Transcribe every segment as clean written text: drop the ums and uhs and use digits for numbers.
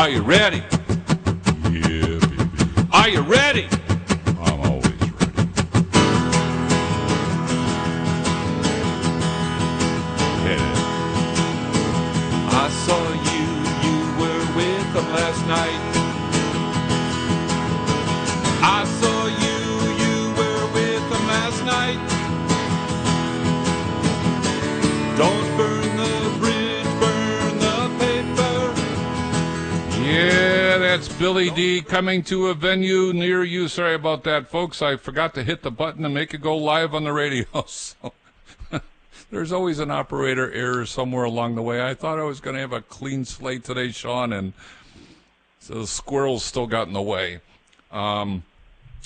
Are you ready? Yeah, baby. Are you ready? I'm always ready. Yeah. I saw you were with them last night. I saw you were with them last night. Don't burn the bridge, burn the paper. Yeah, that's Billy D coming to a venue near you. Sorry about that, folks. I forgot to hit the button to make it go live on the radio. So there's always an operator error somewhere along the way. I thought I was going to have a clean slate today, Sean, and so the squirrels still got in the way.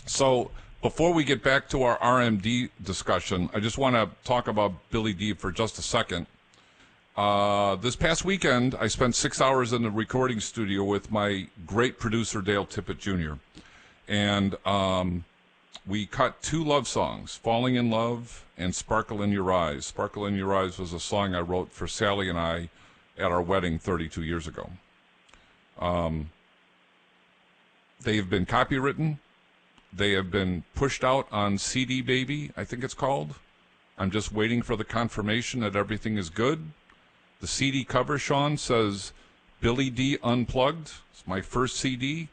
So before we get back to our RMD discussion, I just want to talk about Billy D for just a second. This past weekend, I spent 6 hours in the recording studio with my great producer, Dale Tippett Jr., and we cut two love songs, Falling in Love and Sparkle in Your Eyes. Sparkle in Your Eyes was a song I wrote for Sally and I at our wedding 32 years ago. They have been copywritten. They have been pushed out on CD Baby, I think it's called. I'm just waiting for the confirmation that everything is good. The CD cover, Sean, says Billy D Unplugged. It's my first CD.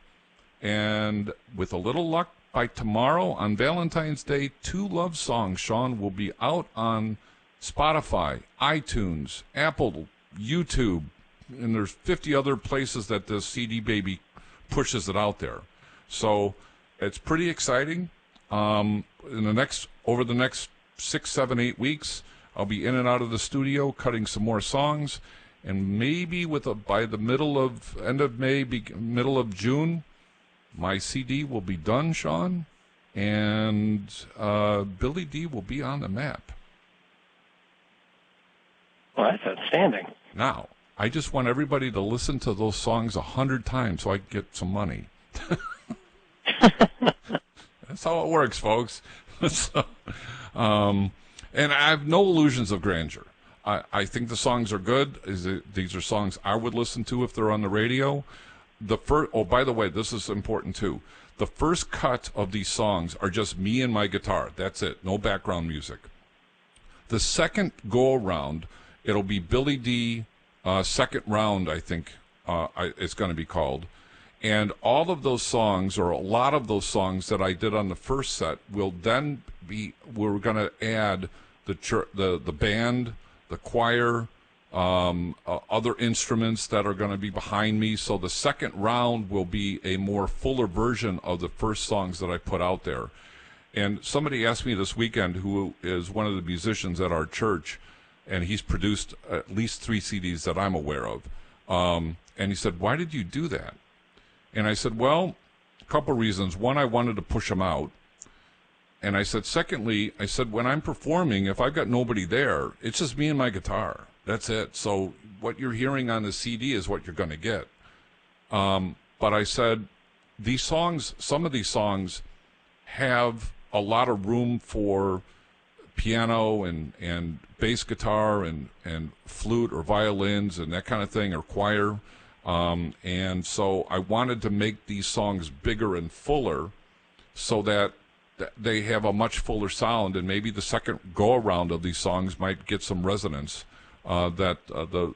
And with a little luck, by tomorrow on Valentine's Day, two love songs, Sean, will be out on Spotify, iTunes, Apple, YouTube, and there's 50 other places that the CD Baby pushes it out there. So it's pretty exciting. Over the next 6, 7, 8 weeks, I'll be in and out of the studio cutting some more songs, and maybe by the end of May, middle of June, my CD will be done, Sean, and Billy D will be on the map. Well, that's outstanding. Now, I just want everybody to listen to those songs 100 times so I can get some money. That's how it works, folks. So, and I have no illusions of grandeur. I think the songs are good. These are songs I would listen to if they're on the radio. By the way, this is important too. The first cut of these songs are just me and my guitar. That's it. No background music. The second go around, it'll be Billy D. Second round, I think it's going to be called. And all of those songs, or a lot of those songs that I did on the first set, will then we're going to add the band, the choir, other instruments that are going to be behind me. So the second round will be a more fuller version of the first songs that I put out there. And somebody asked me this weekend, who is one of the musicians at our church, and he's produced at least 3 CDs that I'm aware of. And he said, "Why did you do that?" And I said, well, a couple reasons. One, I wanted to push them out. And I said, secondly, when I'm performing, if I've got nobody there, it's just me and my guitar. That's it. So what you're hearing on the CD is what you're going to get. But I said, some of these songs have a lot of room for piano and bass guitar and flute or violins and that kind of thing, or choir. And so I wanted to make these songs bigger and fuller so that they have a much fuller sound, and maybe the second go around of these songs might get some resonance that the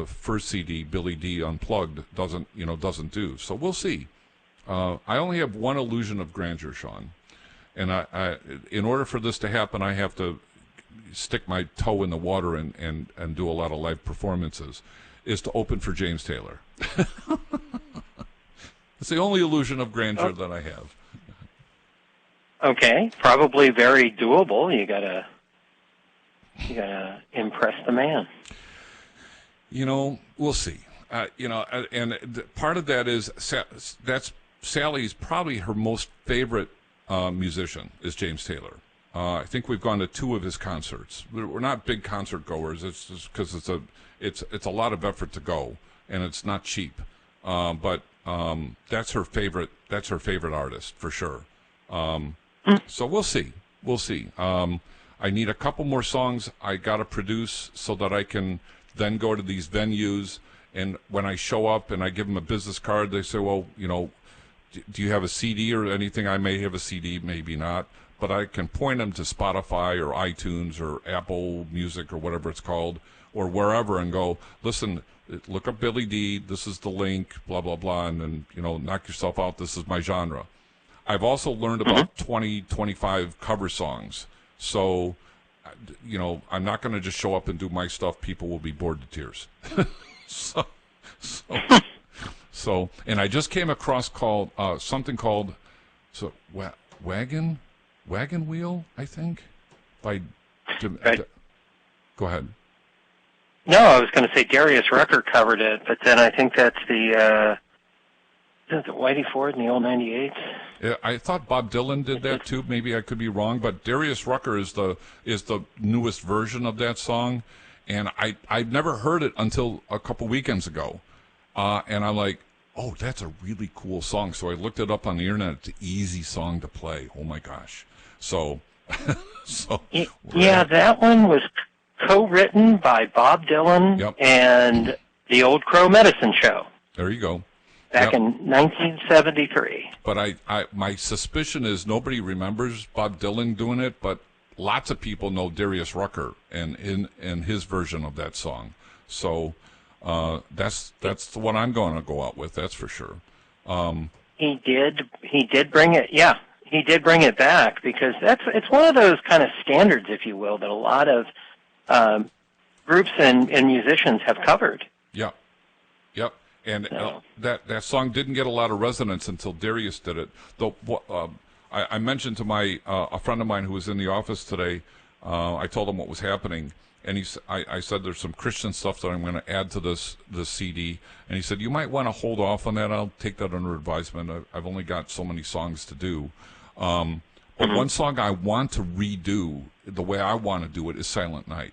first CD, Billy D Unplugged, doesn't do. So we'll see. I only have one illusion of grandeur, Sean, and I in order for this to happen, I have to stick my toe in the water and do a lot of live performances. Is to open for James Taylor. It's the only illusion of grandeur that I have. Okay, probably very doable. You gotta impress the man. We'll see. And part of that is that's Sally's probably her most favorite musician is James Taylor. I think we've gone to 2 of his concerts. We're not big concert goers. It's just because it's a lot of effort to go, and it's not cheap. But that's her favorite. That's her favorite artist for sure. So we'll see. We'll see. I need a couple more songs I got to produce so that I can then go to these venues And when I show up and I give them a business card, they say, well, do you have a CD or anything? I may have a CD, maybe not. But I can point them to Spotify or iTunes or Apple Music or whatever it's called, or wherever, and go, listen, look up Billy D. This is the link, blah, blah, blah, and then, knock yourself out. This is my genre. I've also learned about 20, 25 cover songs. So, I'm not going to just show up and do my stuff. People will be bored to tears. So, and I just came across something called Wagon Wheel, I think, by. Go ahead. No, I was going to say Darius Rucker covered it, but then I think that's the is it Whitey Ford in the old 98s? Yeah, I thought Bob Dylan did that too. Maybe I could be wrong, but Darius Rucker is the newest version of that song, and I'd never heard it until a couple weekends ago, and I'm like, oh, that's a really cool song. So I looked it up on the internet. It's an easy song to play. Oh my gosh! So, yeah, that one was co-written by Bob Dylan and the Old Crow Medicine Show. There you go. Back in 1973. But my suspicion is nobody remembers Bob Dylan doing it, but lots of people know Darius Rucker and his version of that song. So that's the one I'm going to go out with. That's for sure. He did bring it. Yeah, he did bring it back because it's one of those kind of standards, if you will, that a lot of groups and musicians have covered. Yeah. Yep. And that song didn't get a lot of resonance until Darius did it. Though I mentioned to a friend of mine who was in the office today, I told him what was happening, and I said there's some Christian stuff that I'm going to add to this CD, and he said you might want to hold off on that. I'll take that under advisement. I've only got so many songs to do. But one song I want to redo the way I want to do it is Silent Night.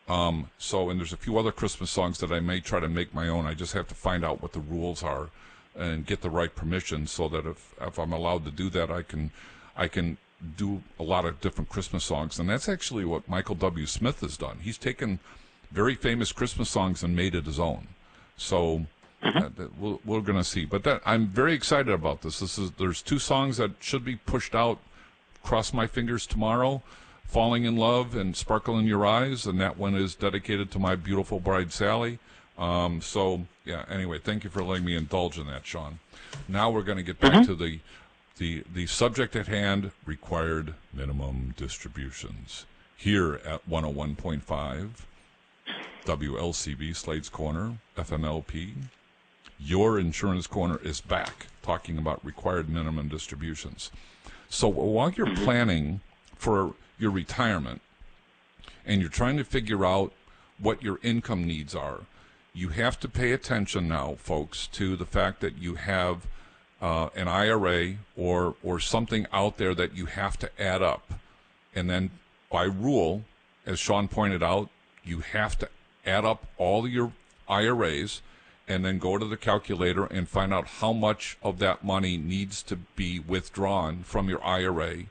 And there's a few other Christmas songs that I may try to make my own. I just have to find out what the rules are and get the right permission so that if I'm allowed to do that, I can do a lot of different Christmas songs. And that's actually what Michael W. Smith has done. He's taken very famous Christmas songs and made it his own. So we're going to see. But I'm very excited about this. There's two songs that should be pushed out. Cross my fingers tomorrow. Falling in Love and Sparkle in Your Eyes, and that one is dedicated to my beautiful bride, Sally. Anyway, thank you for letting me indulge in that, Sean. Now we're going to get back to the subject at hand, required minimum distributions. Here at 101.5, WLCB, Slade's Corner, FMLP, your Insurance Corner is back, talking about required minimum distributions. So while you're planning for your retirement and you're trying to figure out what your income needs are, you have to pay attention now, folks, to the fact that you have an IRA or something out there that you have to add up. And then by rule, as Sean pointed out, you have to add up all your IRAs and then go to the calculator and find out how much of that money needs to be withdrawn from your IRA.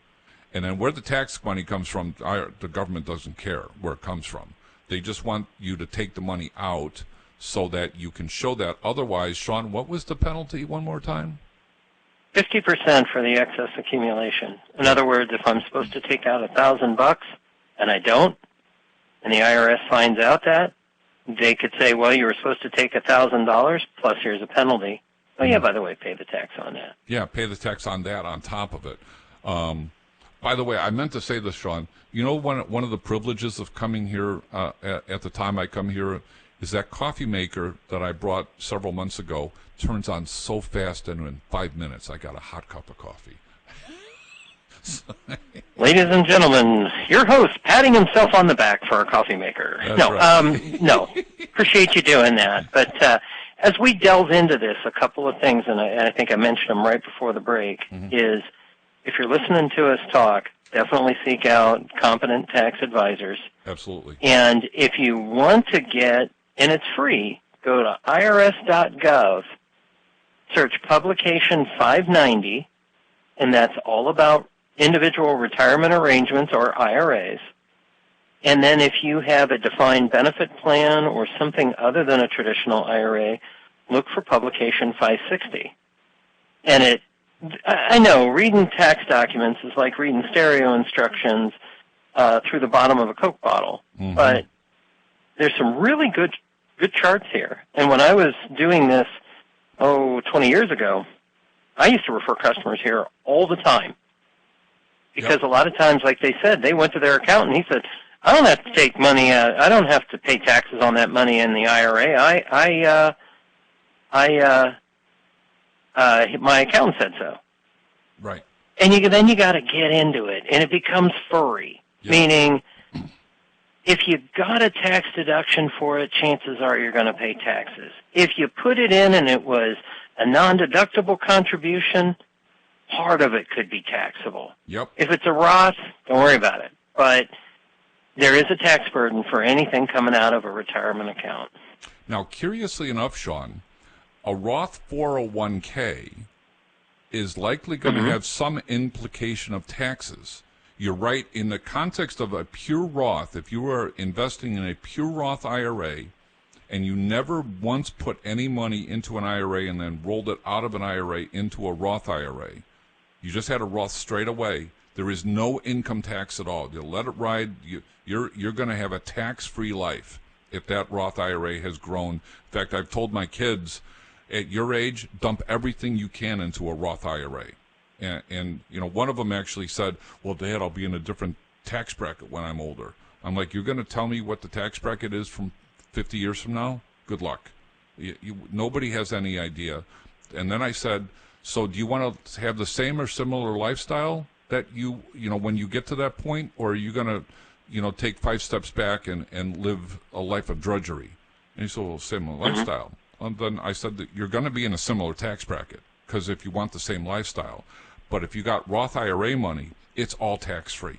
And then where the tax money comes from, the government doesn't care where it comes from. They just want you to take the money out so that you can show that. Otherwise, Sean, what was the penalty one more time? 50% for the excess accumulation. In other words, if I'm supposed to take out $1,000 and I don't, and the IRS finds out that, they could say, well, you were supposed to take $1,000 plus here's a penalty. Oh, yeah, by the way, pay the tax on that. Yeah, pay the tax on that on top of it. By the way, I meant to say this, Sean. You know, one of the privileges of coming here at the time I come here is that coffee maker that I brought several months ago turns on so fast, and in 5 minutes I got a hot cup of coffee. Ladies and gentlemen, your host patting himself on the back for a coffee maker. No, appreciate you doing that. But as we delve into this, a couple of things, and I think I mentioned them right before the break, is if you're listening to us talk, definitely seek out competent tax advisors. Absolutely. And if you want to get, and it's free, go to irs.gov, search Publication 590, and that's all about individual retirement arrangements or IRAs. And then if you have a defined benefit plan or something other than a traditional IRA, look for publication 560. And I know reading tax documents is like reading stereo instructions through the bottom of a Coke bottle. Mm-hmm. But there's some really good charts here. And when I was doing this, 20 years ago, I used to refer customers here all the time. Because a lot of times, like they said, they went to their accountant and he said, I don't have to take money out. I don't have to pay taxes on that money in the IRA. My accountant said so. Right. And then you got to get into it, and it becomes furry. Yep. Meaning, if you got a tax deduction for it, chances are you're going to pay taxes. If you put it in and it was a non-deductible contribution, part of it could be taxable. Yep. If it's a Roth, don't worry about it. But there is a tax burden for anything coming out of a retirement account. Now, curiously enough, Sean, a Roth 401k is likely going to have some implication of taxes. You're right. In the context of a pure Roth, if you are investing in a pure Roth IRA and you never once put any money into an IRA and then rolled it out of an IRA into a Roth IRA, you just had a Roth straight away, there is no income tax at all. You let it ride. You're going to have a tax-free life if that Roth IRA has grown. In fact, I've told my kids, at your age, dump everything you can into a Roth IRA. And one of them actually said, well, Dad, I'll be in a different tax bracket when I'm older. I'm like, you're going to tell me what the tax bracket is from 50 years from now? Good luck. Nobody has any idea. And then I said, so do you want to have the same or similar lifestyle that when you get to that point, or are you going to, take 5 steps back and live a life of drudgery? And he said, well, similar lifestyle. And then I said that you're going to be in a similar tax bracket, because if you want the same lifestyle. But if you got Roth IRA money, it's all tax-free.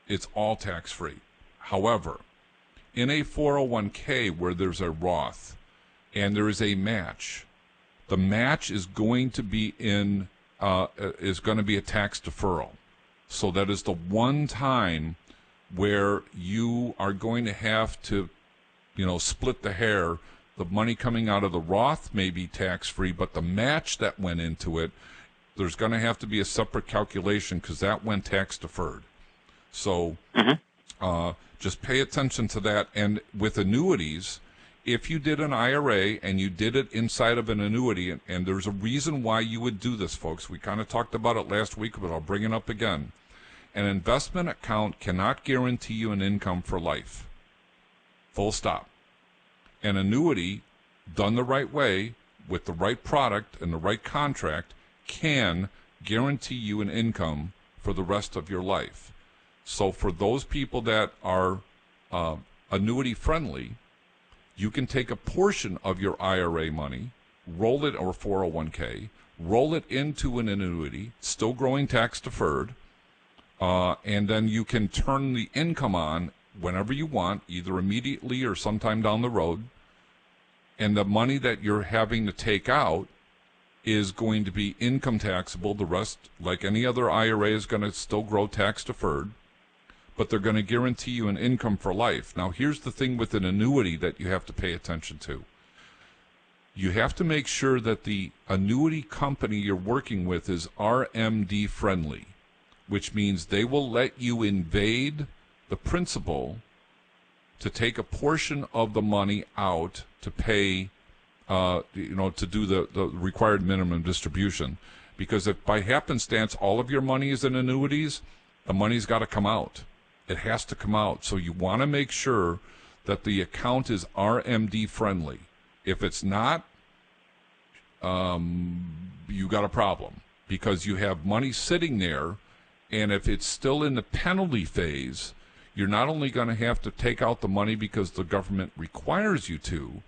It's all tax-free. However, in a 401k where there's a Roth and there is a match, the match is going to be is going to be a tax deferral. So that is the one time where you are going to have to, split the hair. The money coming out of the Roth may be tax-free, but the match that went into it, there's going to have to be a separate calculation because that went tax-deferred. So just pay attention to that. And with annuities, if you did an IRA and you did it inside of an annuity, and there's a reason why you would do this, folks. We kind of talked about it last week, but I'll bring it up again. An investment account cannot guarantee you an income for life. Full stop. An annuity, done the right way, with the right product and the right contract, can guarantee you an income for the rest of your life. So for those people that are annuity friendly, you can take a portion of your IRA money, roll it, or 401k, roll it into an annuity, still growing tax deferred, and then you can turn the income on whenever you want, either immediately or sometime down the road. And the money that you're having to take out is going to be income taxable. The rest, like any other IRA, is going to still grow tax deferred, but they're going to guarantee you an income for life. Now, here's the thing with an annuity that you have to pay attention to. You have to make sure that the annuity company you're working with is RMD friendly, which means they will let you invade the principal to take a portion of the money out to pay, to do the required minimum distribution. Because if by happenstance all of your money is in annuities, the money's got to come out. It has to come out. So you want to make sure that the account is RMD friendly. If it's not, you got a problem, because you have money sitting there, and if it's still in the penalty phase, you're not only going to have to take out the money because the government requires you to,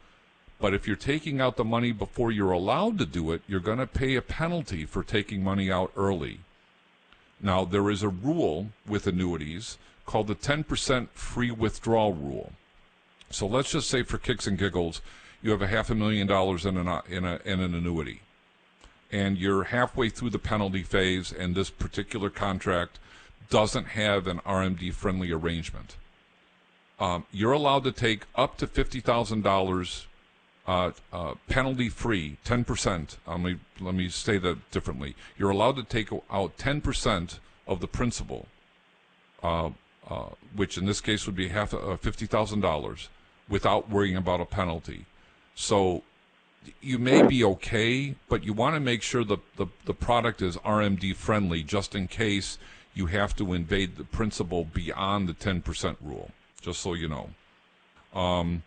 but if you're taking out the money before you're allowed to do it, you're going to pay a penalty for taking money out early. Now, there is a rule with annuities called the 10% free withdrawal rule. So let's just say, for kicks and giggles, you have $500,000 in an annuity, and you're halfway through the penalty phase, and this particular contract doesn't have an RMD-friendly arrangement. you're allowed to take up to $50,000 penalty-free, 10%. Let me say that differently. You're allowed to take out 10% of the principal, which in this case would be $50,000, without worrying about a penalty. So you may be okay, but you want to make sure the product is RMD friendly, just in case you have to invade the principal beyond the 10% rule, just so you know. I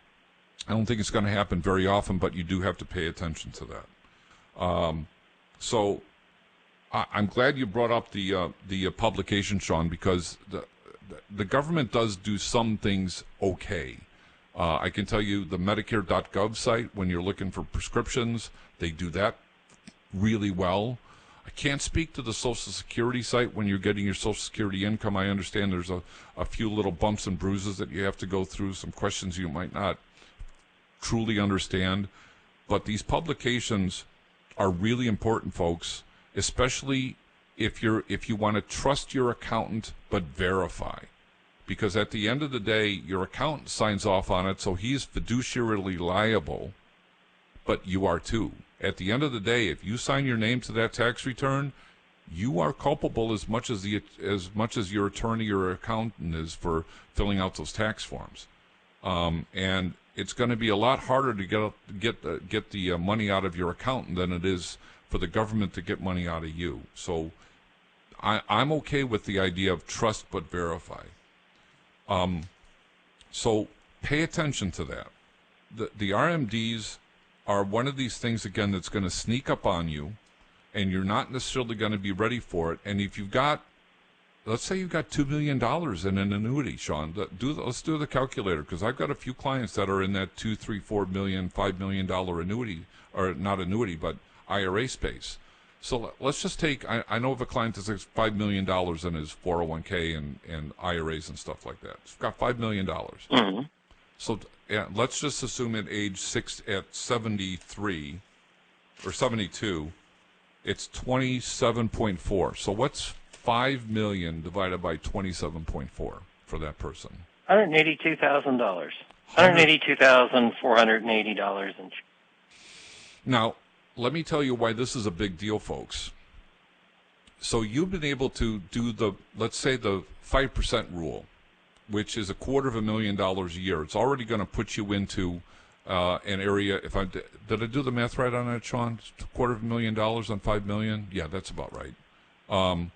don't think it's going to happen very often, but you do have to pay attention to that. So I'm glad you brought up the publication, Sean, because the government does do some things okay. I can tell you the Medicare.gov site, when you're looking for prescriptions, they do that really well. I can't speak to the Social Security site when you're getting your Social Security income. I understand there's a few little bumps and bruises that you have to go through, some questions you might not truly understand. But these publications are really important, folks, especially if you want to trust your accountant but verify. Because at the end of the day, your accountant signs off on it, so he's fiduciarily liable, but you are too. At the end of the day, if you sign your name to that tax return, you are culpable as much as your attorney or accountant is for filling out those tax forms. And it's going to be a lot harder to get the money out of your accountant than it is for the government to get money out of you. So I'm okay with the idea of trust but verify. So pay attention to that. The RMDs are one of these things, again, that's going to sneak up on you, and you're not necessarily going to be ready for it. And if you've got, let's say you've got $2 million in an annuity, Sean, let's do the calculator, because I've got a few clients that are in that $2, $3, $4 million, $5 million annuity, or not annuity, but IRA space. So let's just take, I know of a client that's $5 million in his 401k and IRAs and stuff like that. He's got $5 million. Mm-hmm. So let's just assume at age 73 or 72, it's 27.4. So what's 5 million divided by 27.4 for that person? $182,000. $182,480. Now, let me tell you why this is a big deal, folks. So you've been able to do let's say the 5% rule, which is $250,000 a year. It's already going to put you into an area. Did I do the math right on that, Sean? $250,000 on $5 million? Yeah, that's about right. Well,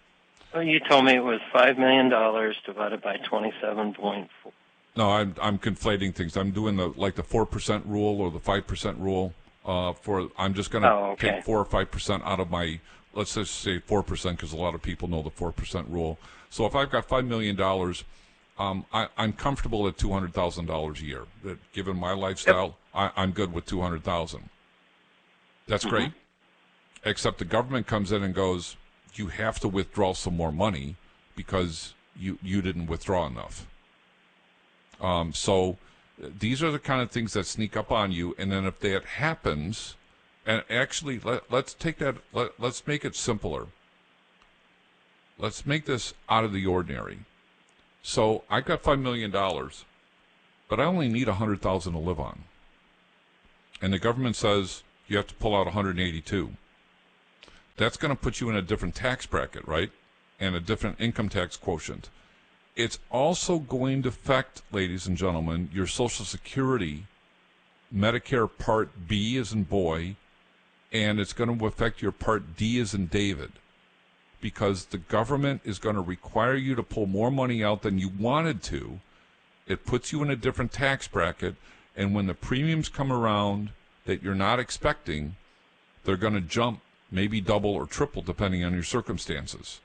you told me it was $5 million divided by 27.4. No, I'm conflating things. I'm doing the 4% rule or the 5% rule. I'm just going to take 4 or 5% out of my, let's just say 4%, because a lot of people know the 4% rule. So if I've got $5 million, I'm comfortable at $200,000 a year. Given my lifestyle, yep. I'm good with $200,000. That's mm-hmm. great. Except the government comes in and goes, you have to withdraw some more money because you didn't withdraw enough. So these are the kind of things that sneak up on you, and then if that happens, and actually let's take that, let's make it simpler. Let's make this out of the ordinary. So I got $5 million, but I only need $100,000 to live on. And the government says you have to pull out $182,000. That's going to put you in a different tax bracket, right? And a different income tax quotient. It's also going to affect, ladies and gentlemen, your Social Security, Medicare Part B as in boy, and it's going to affect your Part D as in David, because the government is going to require you to pull more money out than you wanted to. It puts you in a different tax bracket, and when the premiums come around that you're not expecting, they're going to jump, maybe double or triple, depending on your circumstances.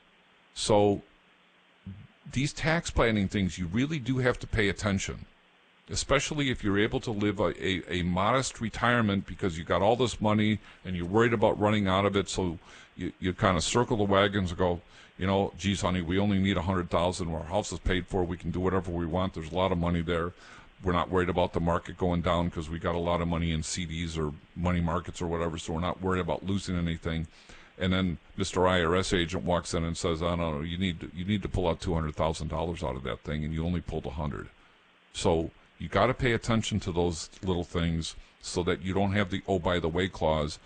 So these tax planning things, you really do have to pay attention, especially if you're able to live a modest retirement because you got all this money and you're worried about running out of it. So you kind of circle the wagons and go, geez, honey, we only need $100,000. Our house is paid for. We can do whatever we want. There's a lot of money there. We're not worried about the market going down because we got a lot of money in CDs or money markets or whatever, so we're not worried about losing anything. And then Mr. IRS agent walks in and says, "Oh no, you need to pull out $200,000 out of that thing, and you only pulled $100,000." So you got to pay attention to those little things so that you don't have the "oh, by the way" clause.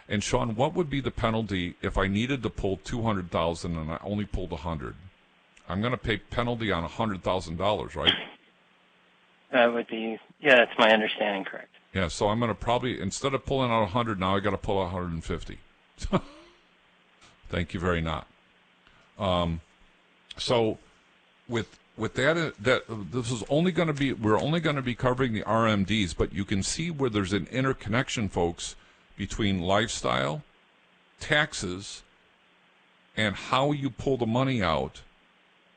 And Sean, what would be the penalty if I needed to pull $200,000 and I only pulled $100,000? I'm going to pay penalty on $100,000, right? That would be, yeah, that's my understanding, correct. Yeah, so I'm going to probably, instead of pulling out 100, now I got to pull out 150. Thank you very much. So with that this is only going to be, we're only going to be covering the RMDs, but you can see where there's an interconnection, folks, between lifestyle, taxes, and how you pull the money out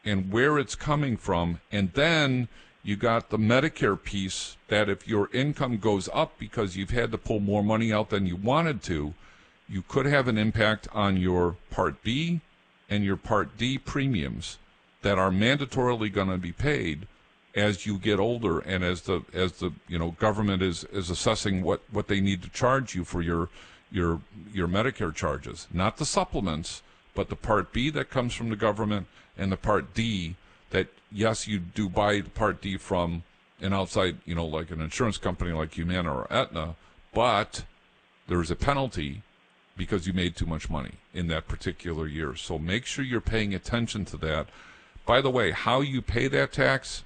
and where it's coming from. And then you got the Medicare piece that if your income goes up because you've had to pull more money out than you wanted to, you could have an impact on your Part B and your Part D premiums that are mandatorily going to be paid as you get older and as the government is assessing what they need to charge you for your Medicare charges. Not the supplements, but the Part B that comes from the government and the Part D that, yes, you do buy the Part D from an outside, like an insurance company like Humana or Aetna, but there's a penalty because you made too much money in that particular year. So make sure you're paying attention to that. By the way, how you pay that tax,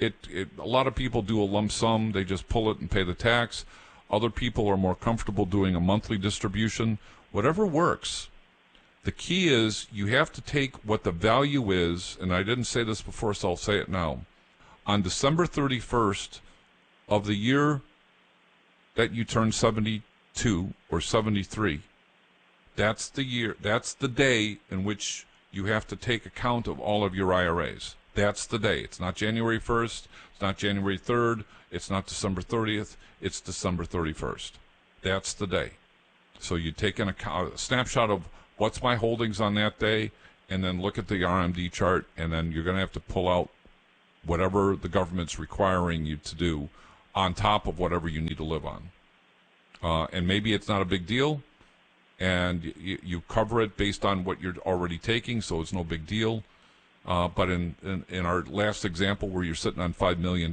a lot of people do a lump sum. They just pull it and pay the tax. Other people are more comfortable doing a monthly distribution. Whatever works. The key is you have to take what the value is, and I didn't say this before, so I'll say it now. On December 31st of the year that you turn 72 or 73, that's the day in which you have to take account of all of your IRAs. That's the day. It's not January 1st. It's not January 3rd. It's not December 30th. It's December 31st. That's the day. So you take a snapshot of what's my holdings on that day, and then look at the RMD chart, and then you're going to have to pull out whatever the government's requiring you to do on top of whatever you need to live on. And maybe it's not a big deal, and you cover it based on what you're already taking, so it's no big deal. But in our last example where you're sitting on $5 million,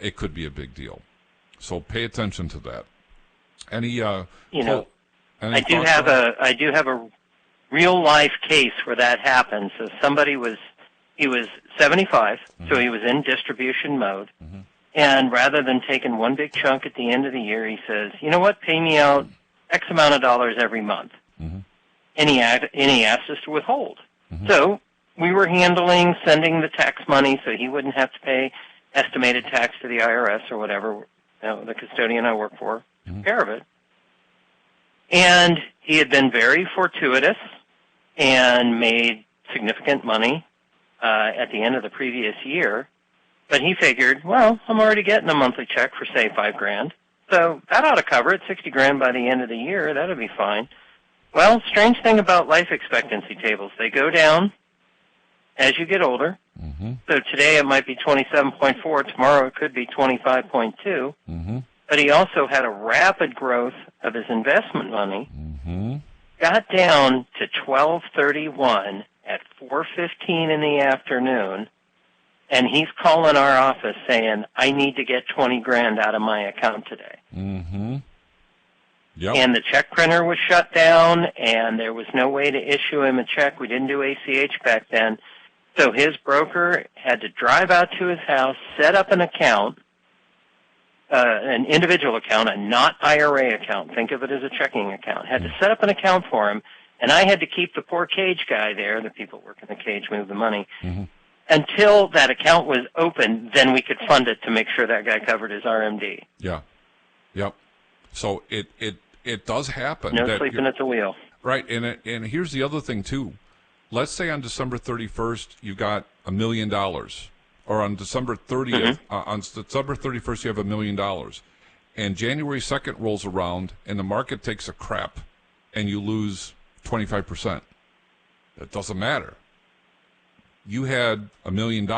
it could be a big deal. So pay attention to that. I do have a real life case where that happened. So he was 75, mm-hmm. So he was in distribution mode. Mm-hmm. And rather than taking one big chunk at the end of the year, he says, you know what, pay me out X amount of dollars every month. Mm-hmm. And he asked us to withhold. Mm-hmm. So we were sending the tax money so he wouldn't have to pay estimated tax to the IRS or whatever the custodian I work for took care of it. And he had been very fortuitous and made significant money at the end of the previous year. But he figured, well, I'm already getting a monthly check for, say, $5,000. So that ought to cover it, $60,000 by the end of the year. That'll be fine. Well, strange thing about life expectancy tables, they go down as you get older. Mm-hmm. So today it might be 27.4. Tomorrow it could be 25.2. Mm-hmm. But he also had a rapid growth of his investment money. Mm-hmm. Got down to 1231 at 4:15 in the afternoon, and he's calling our office saying, I need to get $20,000 out of my account today. Mm-hmm. Yep. And the check printer was shut down, and there was no way to issue him a check. We didn't do ACH back then. So his broker had to drive out to his house, set up an account, an individual account, a not IRA account. Think of it as a checking account. Had to set up an account for him, and I had to keep the poor cage guy there, the people working the cage move the money, until that account was open. Then we could fund it to make sure that guy covered his RMD. Yeah. Yep. So it does happen. No sleeping at the wheel. Right, and here's the other thing, too. Let's say on December 31st you got $1 million, or on December 30th, on December 31st you have $1 million, and January 2nd rolls around and the market takes a crap, and you lose 25%. It doesn't matter. You had $1 million.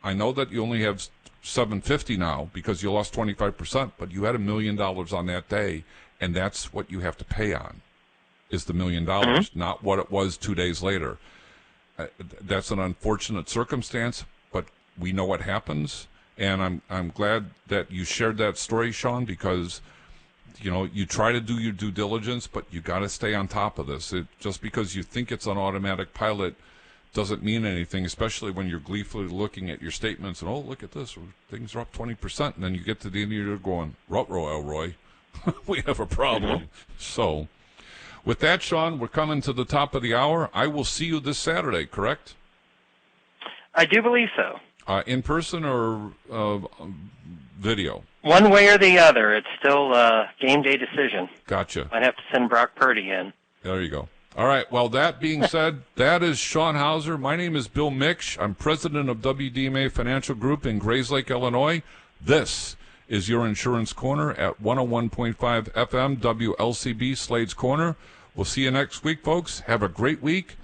I know that you only have $750 now because you lost 25%, but you had $1 million on that day, and that's what you have to pay on. Is the $1 million, not what it was 2 days later. That's an unfortunate circumstance, but we know what happens. And I'm glad that you shared that story, Sean, because you try to do your due diligence, but you got to stay on top of this. Just because you think it's on automatic pilot doesn't mean anything, especially when you're gleefully looking at your statements and, oh, look at this, things are up 20%, and then you get to the end of the year going, ruh-roh, Elroy, we have a problem. So, with that, Sean, we're coming to the top of the hour. I will see you this Saturday, correct? I do believe so. In person or video? One way or the other. It's still a game day decision. Gotcha. Might have to send Brock Purdy in. There you go. All right. Well, that being said, that is Sean Hauser. My name is Bill Miksch. I'm president of WDMA Financial Group in Grayslake, Illinois. This is your Insurance Corner at 101.5 FM WLCB Slade's Corner. We'll see you next week, folks. Have a great week.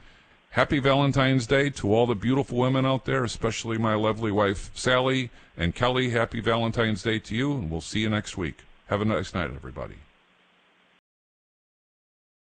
Happy Valentine's Day to all the beautiful women out there, especially my lovely wife, Sally, and Kelly. Happy Valentine's Day to you, and we'll see you next week. Have a nice night, everybody.